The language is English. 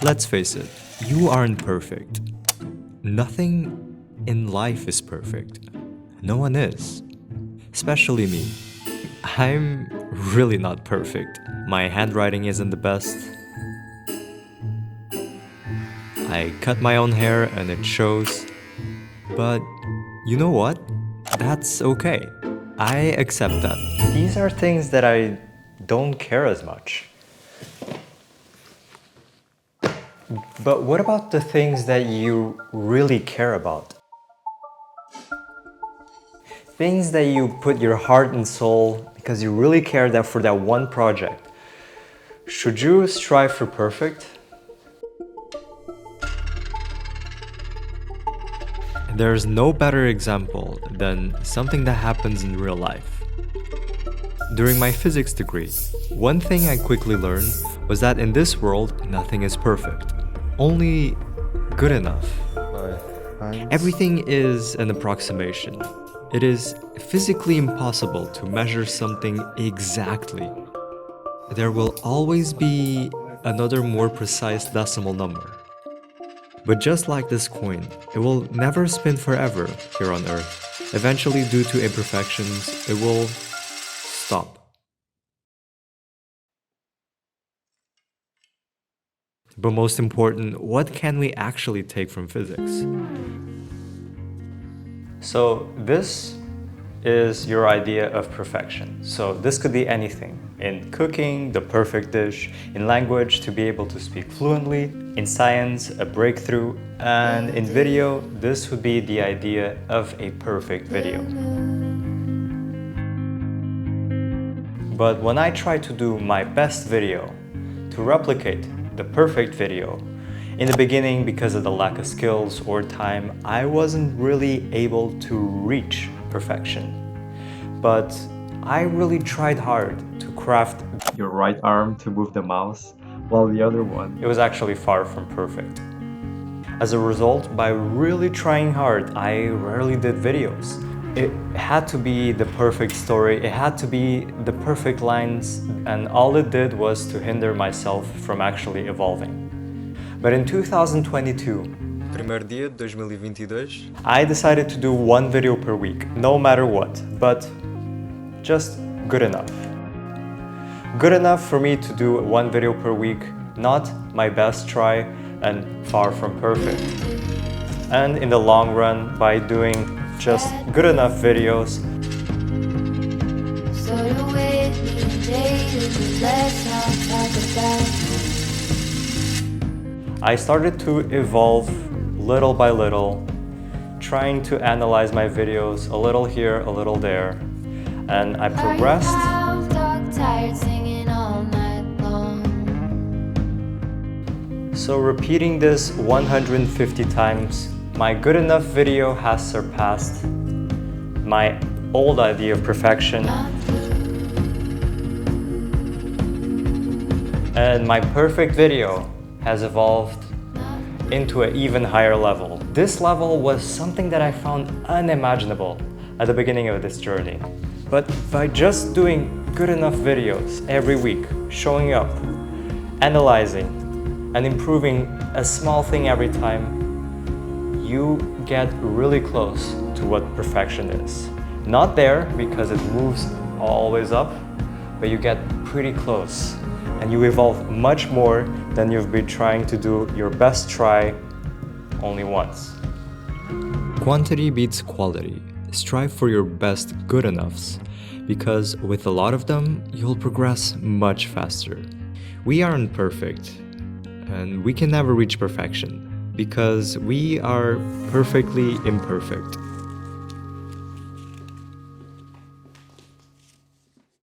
Let's face it, you aren't perfect. Nothing in life is perfect. No one is. Especially me. I'm really not perfect. My handwriting isn't the best. I cut my own hair and it shows. But you know what? That's okay. I accept that. These are things that I don't care as much. But what about the things that you really care about? Things that you put your heart and soul because you really care that for that one project. Should you strive for perfect? There's no better example than something that happens in real life. During my physics degree, one thing I quickly learned was that in this world, nothing is perfect. Only good enough. Everything is an approximation. It is physically impossible to measure something exactly. There will always be another more precise decimal number. But just like this coin, it will never spin forever here on Earth. Eventually, due to imperfections, it will stop. But most important, what can we actually take from physics? So this is your idea of perfection. So this could be anything. In cooking, the perfect dish. In language, to be able to speak fluently. In science, a breakthrough. And in video, this would be the idea of a perfect video. But when I try to do my best video, to replicate the perfect video, in the beginning, because of the lack of skills or time, I wasn't really able to reach perfection. But I really tried hard to craft your right arm to move the mouse, while the other one, it was actually far from perfect. As a result, by really trying hard, I rarely did videos. It had to be the perfect story, it had to be the perfect lines, and all it did was to hinder myself from actually evolving. But in 2022, Primeiro dia de 2022. I decided to do one video per week, no matter what, but just good enough. Good enough for me to do one video per week, not my best try and far from perfect. And in the long run, by doing just good enough videos, I started to evolve little by little, trying to analyze my videos a little here, a little there, and I progressed. So repeating this 150 times, my good enough video has surpassed my old idea of perfection. And my perfect video has evolved into an even higher level. This level was something that I found unimaginable at the beginning of this journey. But by just doing good enough videos every week, showing up, analyzing, and improving a small thing every time, you get really close to what perfection is. Not there because it moves always up, but you get pretty close. And you evolve much more than you've been trying to do your best try only once. Quantity beats quality. Strive for your best good enoughs, because with a lot of them, you'll progress much faster. We aren't perfect, and we can never reach perfection, because we are perfectly imperfect.